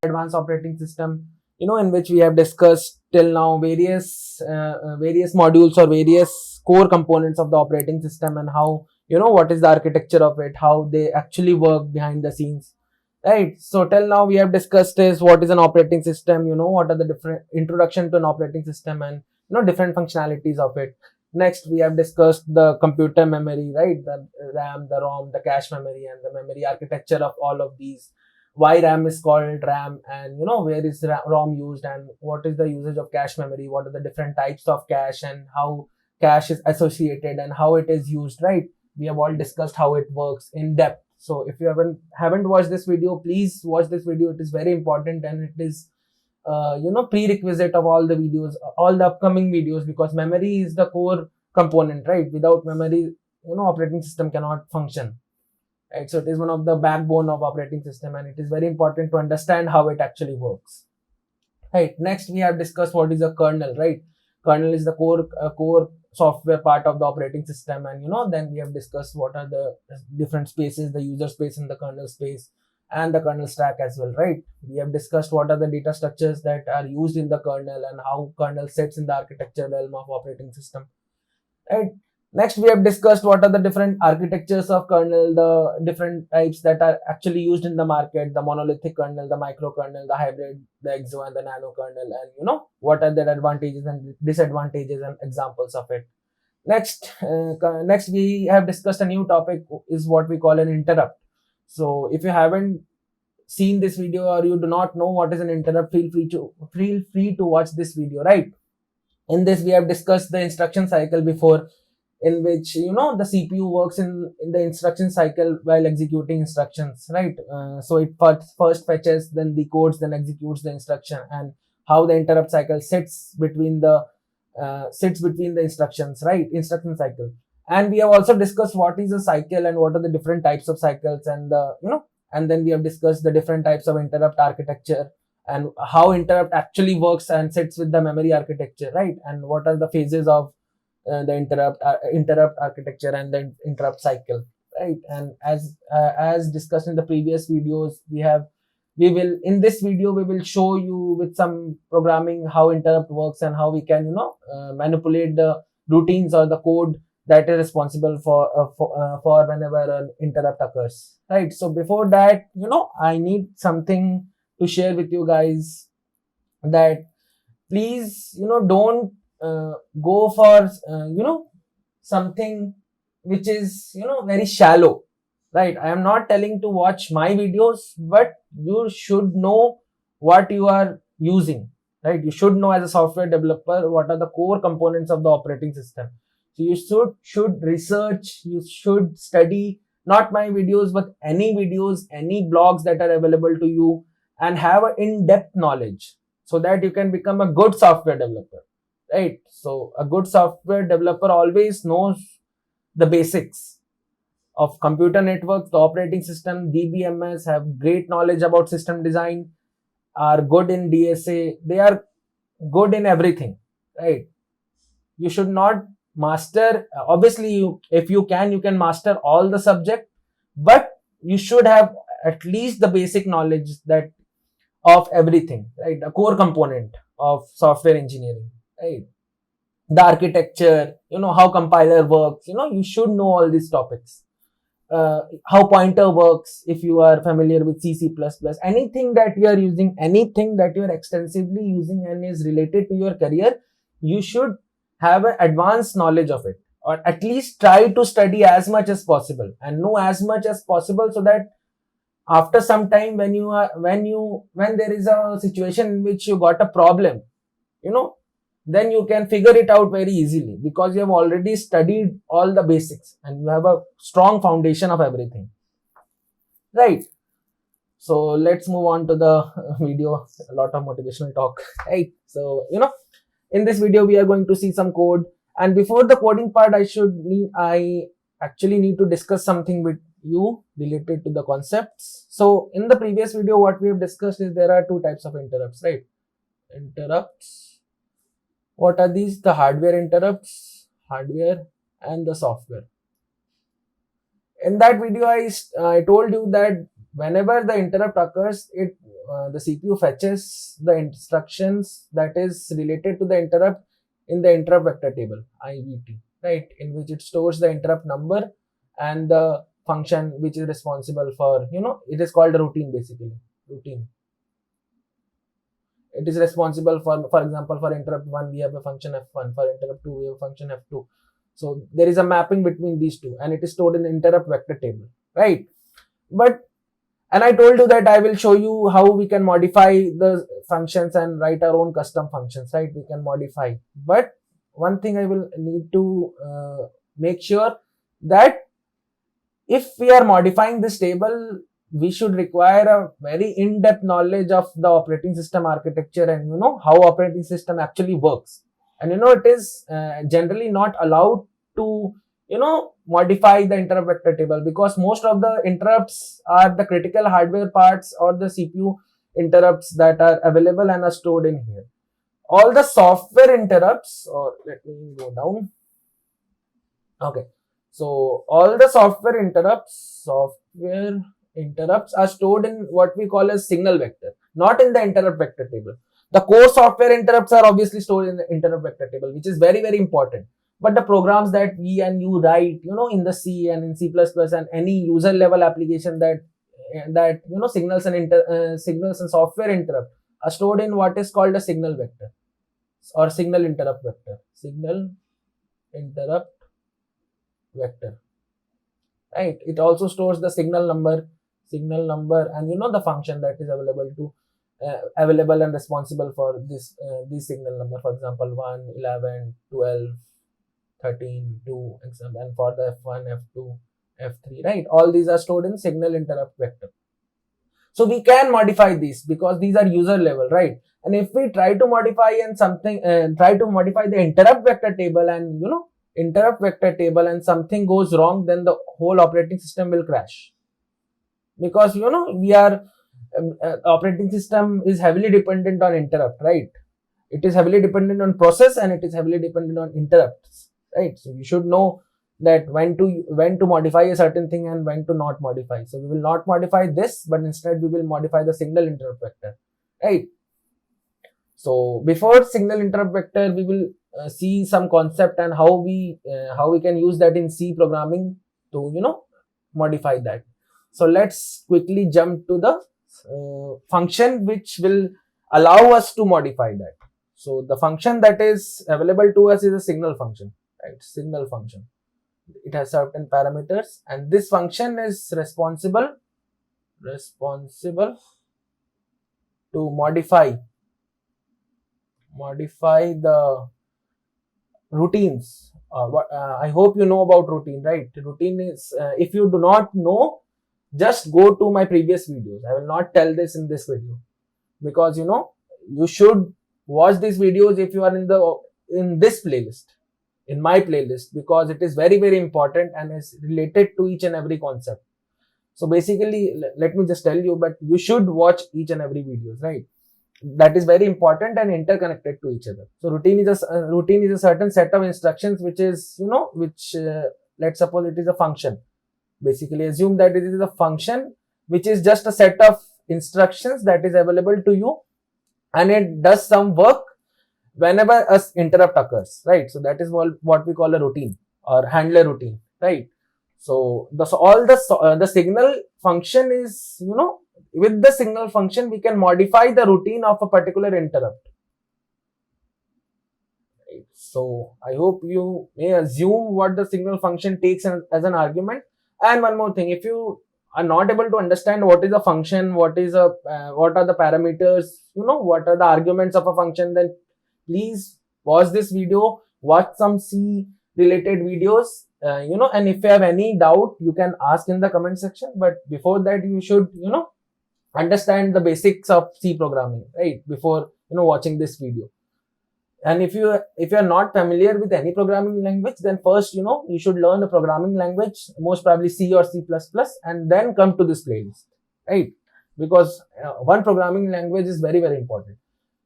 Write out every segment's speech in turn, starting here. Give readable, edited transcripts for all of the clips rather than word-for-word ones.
advanced operating system, in which we have discussed till now various modules or various core components of the operating system, and how, what is the architecture of it, how they actually work behind the scenes, right? So till now we have discussed is what is an operating system, what are the different introduction to an operating system, and different functionalities of it. Next, we have discussed the computer memory, right? The RAM, the ROM, the cache memory, and the memory architecture of all of these. Why RAM is called RAM, and where is ROM used, and what is the usage of cache memory, what are the different types of cache, and how cache is associated and how it is used, right? We have all discussed how it works in depth. So if you haven't watched this video, please watch this video. It is very important, and it is prerequisite of all the videos, all the upcoming videos, because memory is the core component, right? Without memory, operating system cannot function, right? So it is one of the backbone of operating system, and it is very important to understand how it actually works, right? Next, we have discussed what is a kernel, right? Kernel is the core software part of the operating system, and then we have discussed what are the different spaces, the user space and the kernel space, and the kernel stack as well, right? We have discussed what are the data structures that are used in the kernel and how kernel sits in the architecture realm of operating system, right? Next, we have discussed what are the different architectures of kernel, the different types that are actually used in the market, the monolithic kernel, the microkernel, the hybrid, the exo, and the nano kernel, and what are their advantages and disadvantages and examples of it. Next, we have discussed a new topic, is what we call an interrupt. So if you haven't seen this video, or you do not know what is an interrupt, feel free to watch this video, right? In this, we have discussed the instruction cycle before, in which the CPU works in the instruction cycle while executing instructions, right? So it first fetches, then decodes, then executes the instruction, and how the interrupt cycle sits between the instructions, right? Instruction cycle. And we have also discussed what is a cycle and what are the different types of cycles, and and then we have discussed the different types of interrupt architecture, and how interrupt actually works and sits with the memory architecture, right? And what are the phases of the interrupt architecture and the interrupt cycle, right? And as discussed in the previous videos, we will in this video we will show you with some programming how interrupt works, and how we can manipulate the routines or the code that is responsible for whenever an interrupt occurs, right? So before that, I need something to share with you guys, that please don't go for something which is very shallow, right? I am not telling to watch my videos, but you should know what you are using, right? You should know as a software developer what are the core components of the operating system. So you should research, you should study, not my videos, but any videos, any blogs that are available to you, and have an in-depth knowledge, so that you can become a good software developer, right? So a good software developer always knows the basics of computer networks, the operating system, DBMS, have great knowledge about system design, are good in DSA, they are good in everything, right? You should not master, obviously if you can master all the subject, but you should have at least the basic knowledge that of everything, right? A core component of software engineering, right? The architecture, how compiler works, you should know all these topics. How pointer works, if you are familiar with C++, anything that you are using, anything that you are extensively using and is related to your career, you should have an advanced knowledge of it, or at least try to study as much as possible and know as much as possible, so that after some time, when there is a situation in which you got a problem, then you can figure it out very easily, because you have already studied all the basics and you have a strong foundation of everything, right? So let's move on to the video. A lot of motivational talk, right? So in this video we are going to see some code, and before the coding part, I actually need to discuss something with you related to the concepts. So in the previous video, what we have discussed is there are two types of interrupts, right? Interrupts, what are these? The hardware interrupts, hardware, and the software. In that video, I told you that whenever the interrupt occurs, the CPU fetches the instructions that is related to the interrupt in the interrupt vector table, IVT, right, in which it stores the interrupt number and the function which is responsible for, it is called a routine, basically routine. It is responsible for example, for interrupt 1 we have a function f1, for interrupt 2 we have a function f2. So there is a mapping between these two, and it is stored in the interrupt vector table, right? But and I told you that I will show you how we can modify the functions and write our own custom functions, right? We can modify. But one thing I will need to make sure that if we are modifying this table, we should require a very in-depth knowledge of the operating system architecture and how operating system actually works. And it is generally not allowed to modify the interrupt vector table, because most of the interrupts are the critical hardware parts or the CPU interrupts that are available and are stored in here. All the software interrupts, or let me go down. Okay, so all the software interrupts are stored in what we call as signal vector, not in the interrupt vector table. The core software interrupts are obviously stored in the interrupt vector table, which is very, very important. But the programs that we and you write, in the C and in C++ and any user level application that signals and software interrupt are stored in what is called a signal vector or signal interrupt vector. Signal interrupt vector, right? It also stores the signal number, and the function that is available and responsible for this signal number. For example, 1, 11, 12, 13, 2, and for the f1, f2, f3, right? All these are stored in signal interrupt vector. So we can modify these because these are user level, right? And if we try to modify the interrupt vector table and something goes wrong, then the whole operating system will crash, because operating system is heavily dependent on interrupt, right? It is heavily dependent on process and it is heavily dependent on interrupts, right? So you should know that when to modify a certain thing and when to not modify. So we will not modify this, but instead we will modify the signal interrupt vector, right? So before signal interrupt vector, we will see some concept and how we can use that in C programming to modify that. So let's quickly jump to the function which will allow us to modify that. So the function that is available to us is a signal function, right? Signal function. It has certain parameters, and this function is responsible to modify the routines. I hope you know about routine, right? Routine is, if you do not know, just go to my previous videos. I will not tell this in this video, because you should watch these videos if you are in this playlist, in my playlist, because it is very, very important and is related to each and every concept. So basically, let me just tell you, but you should watch each and every videos, right? That is very important and interconnected to each other. So routine is a certain set of instructions which is let's suppose it is a function. Basically assume that it is a function which is just a set of instructions that is available to you, and it does some work whenever a interrupt occurs, right? So that is what we call a routine or handler routine, right? So the signal function is, with the signal function we can modify the routine of a particular interrupt. Right? So I hope you may assume what the signal function takes as an argument. And one more thing, if you are not able to understand what is a function, what are the parameters, what are the arguments of a function, then please pause this video, watch some C related videos, and if you have any doubt, you can ask in the comment section. But before that, you should, understand the basics of C programming, right? Before, watching this video. And if you are not familiar with any programming language, then first, you should learn a programming language, most probably C or C++, and then come to this playlist, right? Because one programming language is very, very important.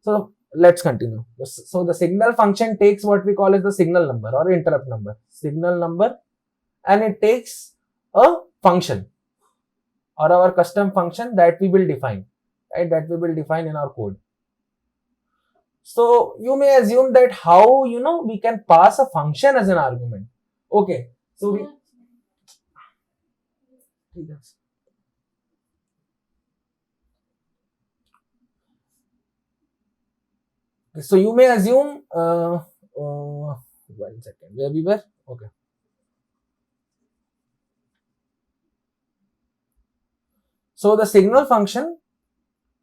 So let's continue. So the signal function takes what we call as the signal number or interrupt number, and it takes a function. or our custom function that we will define, right? That we will define in our code. So you may assume that how we can pass a function as an argument. Okay, so we so you may assume 1 second, where we were. Okay, so the signal function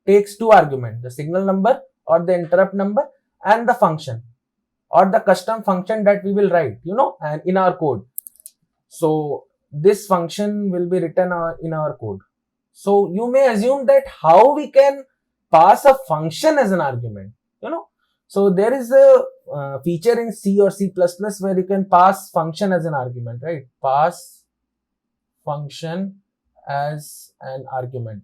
takes two arguments, the signal number or the interrupt number, and the function or the custom function that we will write, and in our code. So this function will be written in our code. So you may assume that how we can pass a function as an argument, So there is a feature in C or C++ where you can pass function as an argument, right? Pass function as an argument.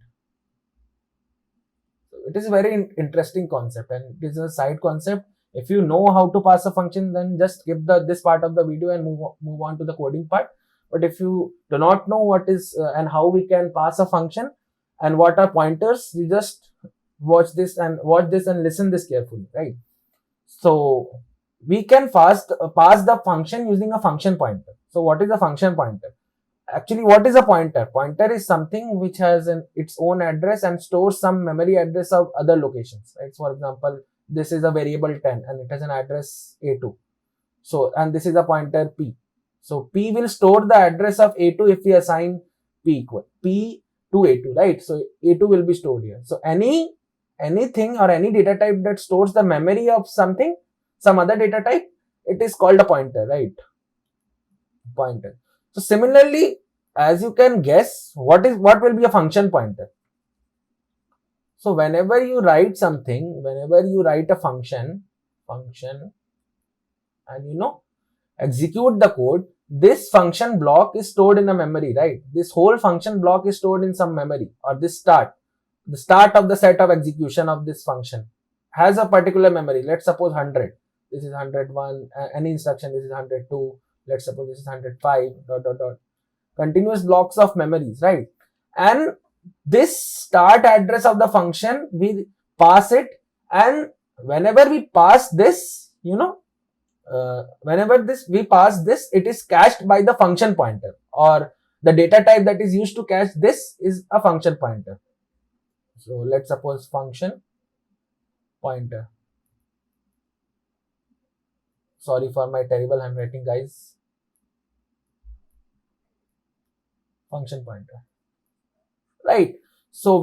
So it is a very interesting concept, and it is a side concept. If you know how to pass a function, then just skip this part of the video and move on to the coding part. But if you do not know what is and how we can pass a function and what are pointers, you just watch this and listen this carefully, right? So we can pass the function using a function pointer. So what is a function pointer? Actually, what is a pointer? Pointer is something which has its own address and stores some memory address of other locations, right? For example, this is a variable 10 and it has an address A2. So, and this is a pointer P. So P will store the address of A2 if we assign P to A2, right? So A2 will be stored here. So anything or any data type that stores the memory of something, some other data type, it is called a pointer, right? Pointer. So similarly, as you can guess, what will be a function pointer? So whenever you write something, whenever you write a function, and execute the code, this function block is stored in a memory, right? This whole function block is stored in some memory, or the start of the set of execution of this function has a particular memory. Let's suppose 100. This is 101. Any instruction, this is 102. Let's suppose this is 105. ... Continuous blocks of memories, right? And this start address of the function, we pass it, and whenever we pass this, it is cached by the function pointer, or the data type that is used to cache this is a function pointer. So let's suppose function pointer. Sorry for my terrible handwriting, guys. Function pointer, right? So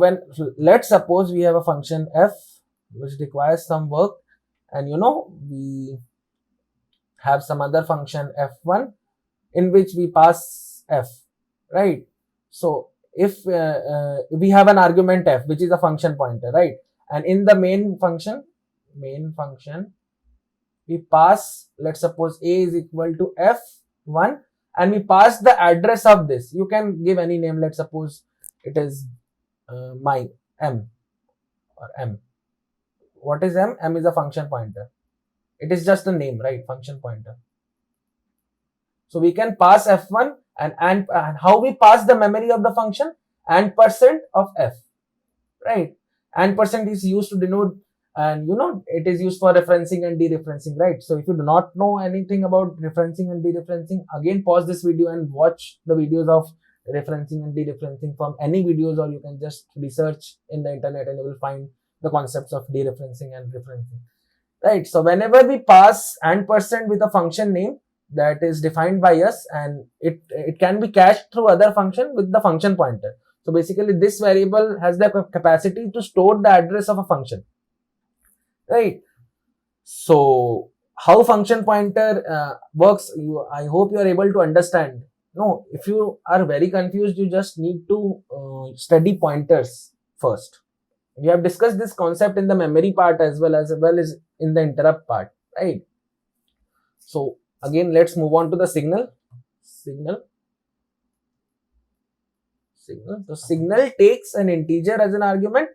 let's suppose we have a function f which requires some work, and we have some other function f1 in which we pass f, right? So if we have an argument f which is a function pointer, right? And in the main function we pass, let's suppose a is equal to f1, and we pass the address of this. You can give any name. Let's suppose it is my m or m. What is m? M is a function pointer. It is just a name, right? Function pointer. So we can pass f1, and how we pass the memory of the function? %% of f, right? %% is used to denote, and it is used for referencing and dereferencing, right? So if you do not know anything about referencing and dereferencing, again pause this video and watch the videos of referencing and dereferencing from any videos, or you can just research in the internet and you will find the concepts of dereferencing and referencing, right? So whenever we pass %% with a function name that is defined by us, and it can be cached through other function with the function pointer. So basically this variable has the capacity to store the address of a function, right? So how function pointer works, I hope you are able to understand. No, if you are very confused, you just need to study pointers first. We have discussed this concept in the memory part as well as in the interrupt part, right? So again, let's move on to the signal. So signal takes an integer as an argument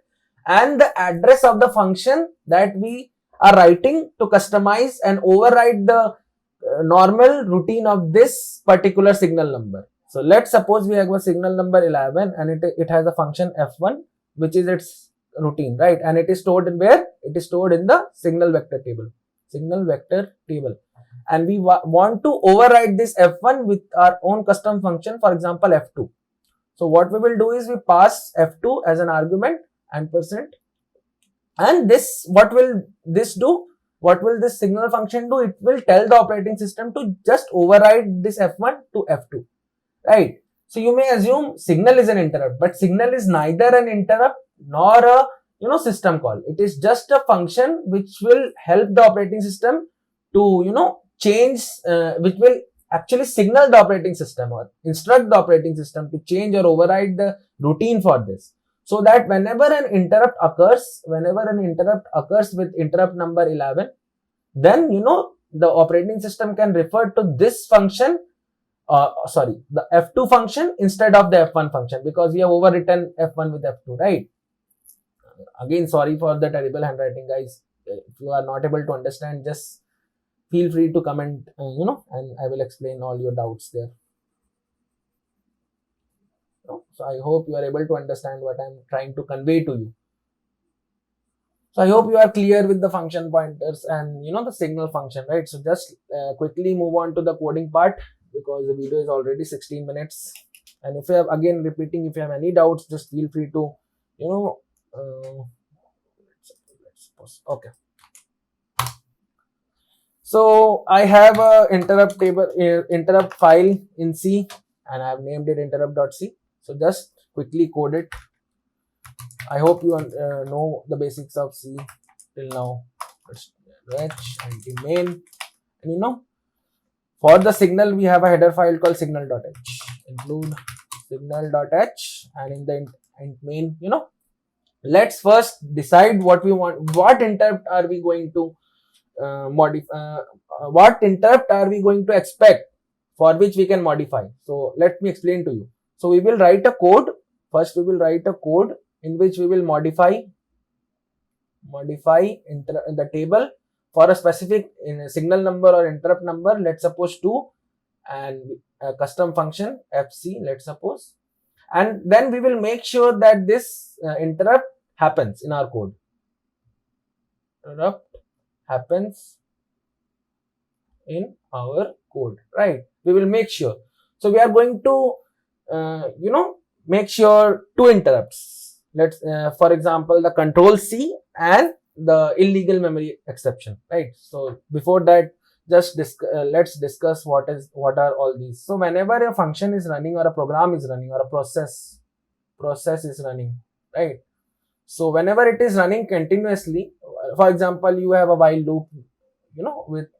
and the address of the function that we are writing to customize and override the normal routine of this particular signal number. So let's suppose we have a signal number 11 and it has a function f1 which is its routine, right? And it is stored in where? It is stored in the signal vector table. Signal vector table. And we want to override this f1 with our own custom function, for example f2. So what we will do is we pass f2 as an argument and percent. And this, what will this do? What will this signal function do? It will tell the operating system to just override this f1 to f2, right? So you may assume signal is an interrupt, but signal is neither an interrupt nor a system call. It is just a function which will help the operating system to change, which will actually signal the operating system or instruct the operating system to change or override the routine for this. So that whenever an interrupt occurs with interrupt number 11, then the operating system can refer to this function, the f2 function instead of the f1 function, because we have overwritten f1 with f2, right? Again, sorry for the terrible handwriting, guys. If you are not able to understand, just feel free to comment, and I will explain all your doubts there. So I hope you are able to understand what I'm trying to convey to you. So I hope you are clear with the function pointers and the signal function, right? So just quickly move on to the coding part, because the video is already 16 minutes. And if you have, again repeating, if you have any doubts, just feel free to let's pause. Okay. So I have a interrupt file in C, and I have named it interrupt.c. So just quickly code it. I hope you know the basics of C till now. Let's anti-main, and for the signal we have a header file called signal.h. Include signal.h, and in the main, let's first decide what we want. What interrupt are we going to modify? What interrupt are we going to expect for which we can modify? So let me explain to you. So we will write a code. First we will write a code in which we will modify the table for a specific signal number or interrupt number, let's suppose 2, and a custom function fc, let's suppose, and then we will make sure that this interrupt happens in our code. Interrupt happens in our code, right? We will make sure. So we are going to make sure 2 interrupts. Let's for example the control C and the illegal memory exception, right? So before that, just let's discuss what are all these. So whenever a function is running, or a program is running, or a process is running, right? So whenever it is running continuously, for example you have a while loop with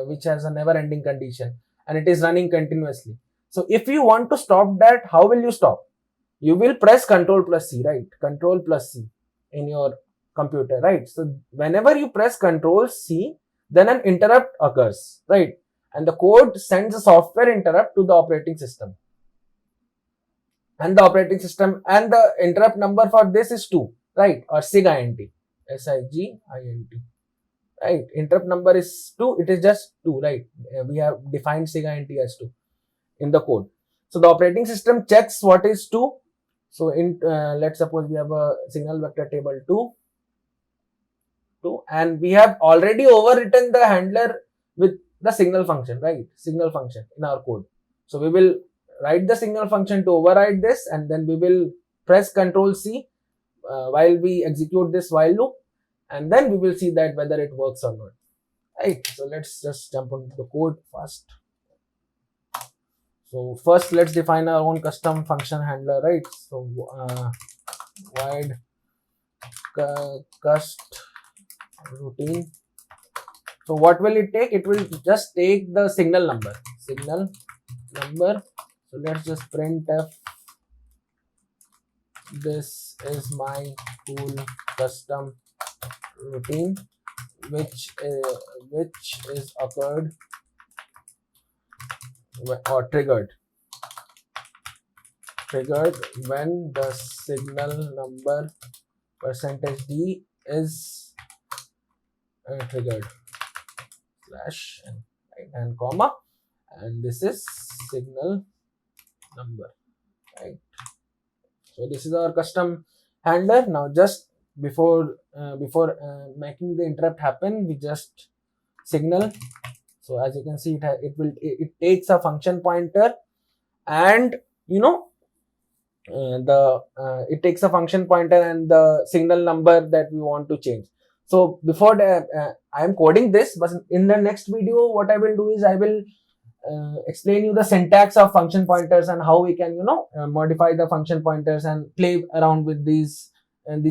which has a never ending condition, and it is running continuously. So if you want to stop that, how will you stop? You will press Ctrl plus C, right? Ctrl plus C in your computer, right? So whenever you press Ctrl C, then an interrupt occurs, right? And the code sends a software interrupt to the operating system. And the operating system, and the interrupt number for this is 2, right? Or SIGINT, SIGINT, right? Interrupt number is 2, it is just 2, right? We have defined SIGINT as 2 in the code. So the operating system checks what is 2. So in let's suppose we have a signal vector table 2, and we have already overwritten the handler with the signal function, right? Signal function in our code. So we will write the signal function to override this, and then we will press Ctrl C while we execute this while loop, and then we will see that whether it works or not, right? So let's just jump into the code first. So first let's define our own custom function handler, right? So void cust routine. So what will it take? It will just take the signal number. So let's just printf, this is my cool custom routine which is occurred or triggered when the signal number %d is triggered / and comma, and this is signal number, right? So this is our custom handler. Now just before making the interrupt happen, we just signal. So as you can see, it takes a function pointer, and you know the it takes a function pointer and the signal number that we want to change. So before that, I am coding this, but in the next video what I will do is I will explain you the syntax of function pointers and how we can modify the function pointers and play around with these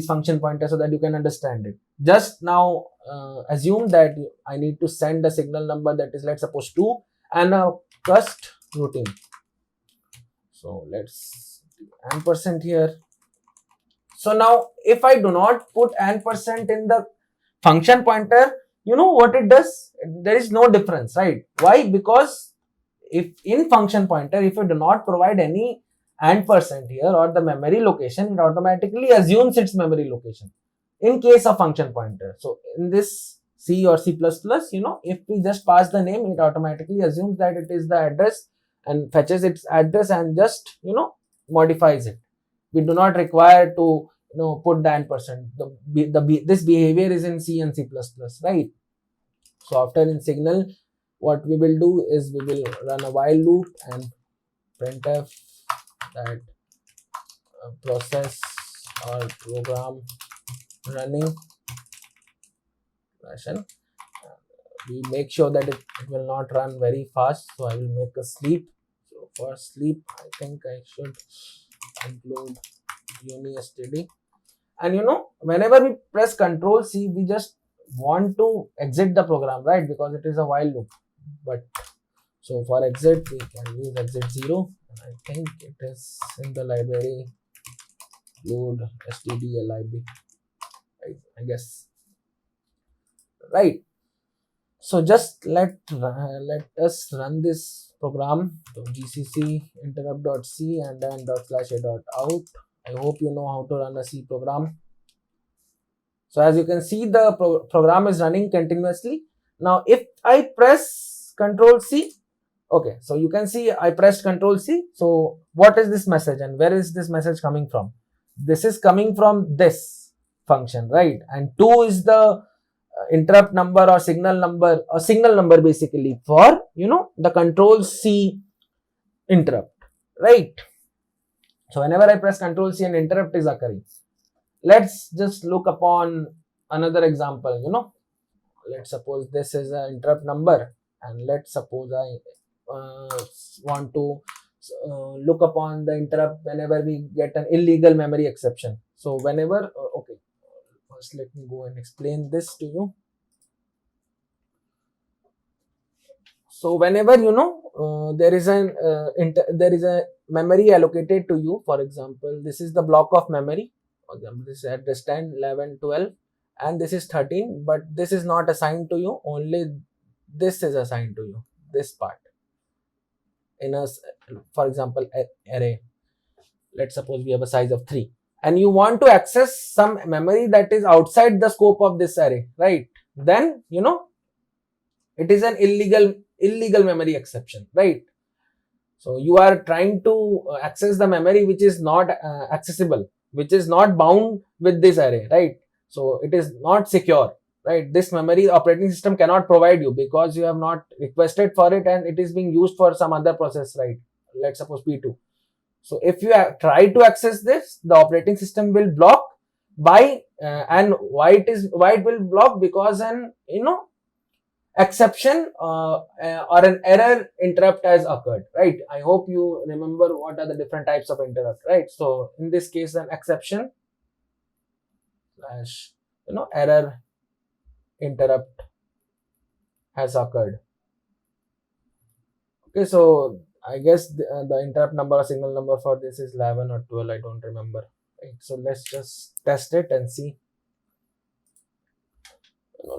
function pointers so that you can understand it. Just now assume that I need to send a signal number that is, let's suppose 2, and a first routine. So let's ampersand here. So now if I do not put ampersand in the function pointer, you know what it does? There is no difference, right? Why? Because if in function pointer, if you do not provide any ampersand here or the memory location, it automatically assumes its memory location in case of function pointer. So in this C or C++, if we just pass the name, it automatically assumes that it is the address and fetches its address and just modifies it. We do not require to put the ampersand. This behavior is in C and C++, right? So after in signal, what we will do is we will run a while loop and printf that process or program running fashion. We make sure that it will not run very fast, so I will make a sleep. So for sleep, I think I should include unistd. And whenever we press Ctrl C, we just want to exit the program, right? Because it is a while loop. But so for exit, we can use exit 0. And I think it is in the library load stdlib, right? I guess, right? So just let us run this program. So gcc interrupt.c and then /a.out. I hope you know how to run a C program. So as you can see, the program is running continuously. Now if I press Ctrl C, okay, so you can see I pressed Ctrl C. So what is this message and where is this message coming from? This is coming from this function, right? And 2 is the interrupt number or signal number basically for the Ctrl C interrupt, right? So whenever I press Ctrl C, an interrupt is occurring. Let's just look upon another example. Let's suppose this is an interrupt number, and let's suppose I want to look upon the interrupt whenever we get an illegal memory exception. So whenever okay, first let me go and explain this to you. So whenever there is a memory allocated to you, for example, this is the block of memory. For example, this is address 10, 11, 12, and this is 13, but this is not assigned to you. Only this is assigned to you. This part in a, for example, array. Let's suppose we have a size of 3, and you want to access some memory that is outside the scope of this array, right? Then it is an illegal memory exception, right? So you are trying to access the memory which is not accessible, which is not bound with this array, right? So it is not secure, right? This memory operating system cannot provide you because you have not requested for it and it is being used for some other process, right? Let's suppose P2. So if you try to access this, the operating system will block by and why it will block? Because an exception or an error interrupt has occurred, right? I hope you remember what are the different types of interrupt, right? So in this case, an exception slash error interrupt has occurred. Okay, so I guess the interrupt number or signal number for this is 11 or 12, I don't remember, right? So let's just test it and see.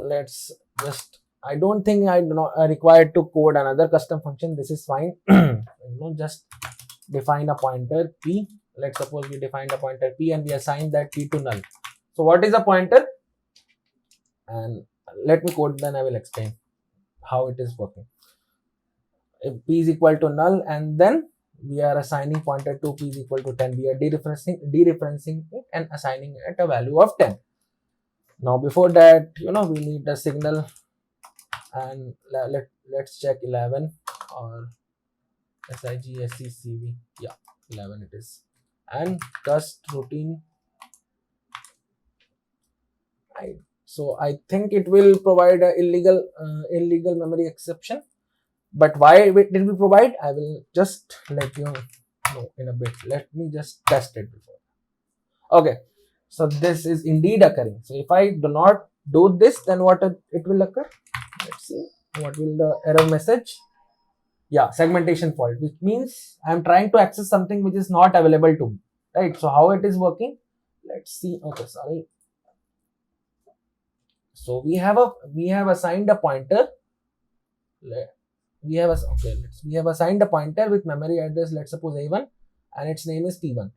Let's just, I don't think I required to code another custom function. This is fine. Just define a pointer p. Let's suppose we defined a pointer p and we assign that p to null. So what is a pointer? And let me code, then I will explain how it is working. If p is equal to null, and then we are assigning pointer to p is equal to 10. We are dereferencing it and assigning it a value of 10. Now before that, we need a signal, and let's check 11 or SIGSECV. Yeah, 11 it is. And cust routine. So I think it will provide a illegal memory exception. But why it will provide, I will just let you know in a bit. Let me just test it before. Okay, so this is indeed occurring. So if I do not do this, then what it will occur? Let's see. What will the error message? Yeah, segmentation fault, which means I'm trying to access something which is not available to me. Right. So how it is working? Let's see. Okay, sorry. So we have assigned a pointer. We have assigned a pointer with memory address, let's suppose a1, and its name is p1,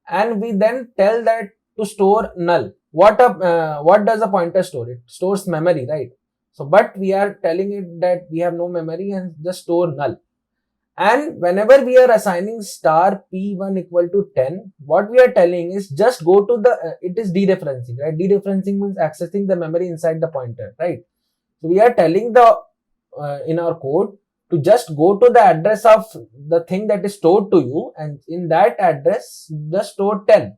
and we then tell that to store null. What does a pointer store? It stores memory, right? So but we are telling it that we have no memory and just store null. And whenever we are assigning star p1 equal to 10, what we are telling is just go to the it is dereferencing, right? Dereferencing means accessing the memory inside the pointer, right? So we are telling the in our code to just go to the address of the thing that is stored to you, and in that address just store 10,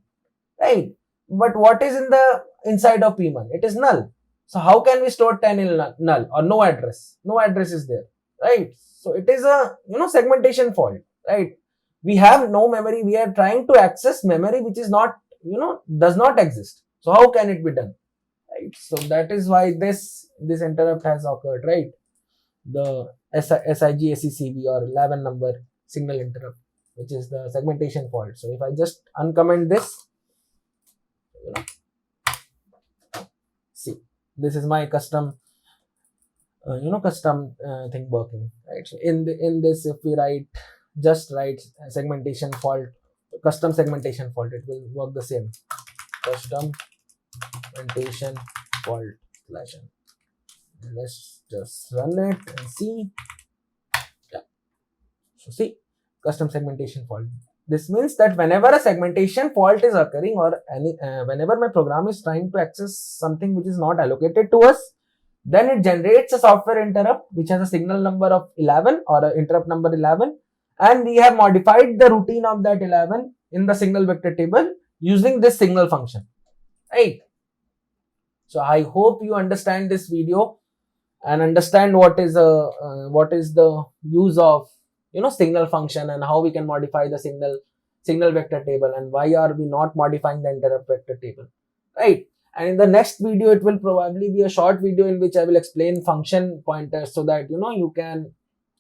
right? But what is in the inside of p1? It is null. So how can we store 10 in null or no address? No address is there, right? So it is a segmentation fault, right? We have no memory. We are trying to access memory which is not does not exist. So how can it be done, right? So that is why this interrupt has occurred, right? The SIGACCB or 11 number signal interrupt, which is the segmentation fault. So if I just uncomment this, see, this is my custom thing working, right? So in this, if we just write segmentation fault, custom segmentation fault, it will work the same. Custom segmentation fault /n. Let's just run it and see. Yeah. So see, custom segmentation fault. This means that whenever a segmentation fault is occurring, or whenever my program is trying to access something which is not allocated to us, then it generates a software interrupt which has a signal number of 11 or an interrupt number 11, and we have modified the routine of that 11 in the signal vector table using this signal function, right? So I hope you understand this video and understand what is the use of signal function, and how we can modify the signal vector table, and why are we not modifying the interrupt vector table, right? And in the next video, it will probably be a short video in which I will explain function pointers, so that you can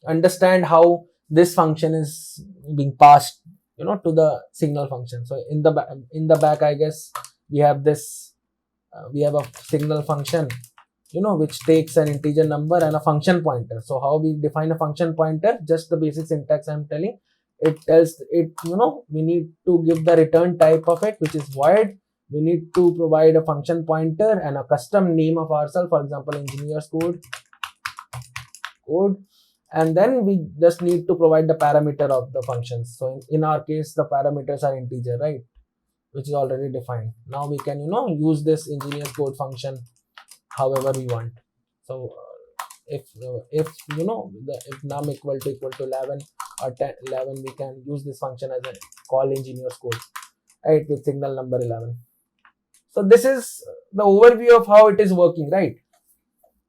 understand how this function is being passed to the signal function. So in the back, I guess we have this we have a signal function which takes an integer number and a function pointer. So how we define a function pointer? Just the basic syntax I'm telling. It tells it, we need to give the return type of it, which is void. We need to provide a function pointer and a custom name of ourselves, for example, engineers code. And then we just need to provide the parameter of the functions. So in our case, the parameters are integer, right? Which is already defined. Now we can, use this engineers code function however we want. So if num equal to 11 or 11, we can use this function as a call engineers code, right, with signal number 11. So this is the overview of how it is working, right?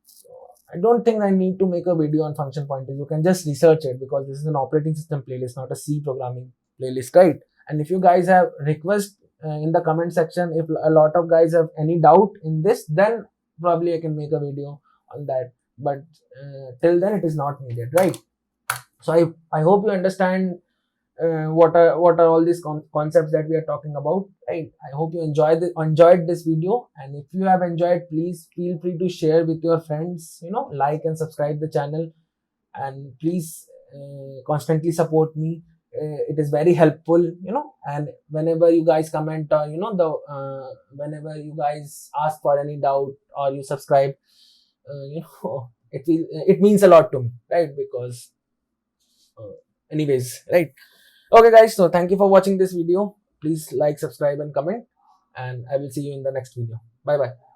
So I don't think I need to make a video on function pointers. You can just research it, because this is an operating system playlist, not a C programming playlist, right? And if you guys have requests in the comment section, if a lot of guys have any doubt in this, then probably I can make a video on that. But till then, it is not needed, right? So I hope you understand what are all these concepts that we are talking about, right? I hope you enjoyed this video, and if you have enjoyed, please feel free to share with your friends, like and subscribe the channel, and please constantly support me. It is very helpful, and whenever you guys comment, or whenever you guys ask for any doubt or you subscribe, it means a lot to me, right? Because anyways, right? Okay, guys. So thank you for watching this video. Please like, subscribe, and comment. And I will see you in the next video. Bye bye.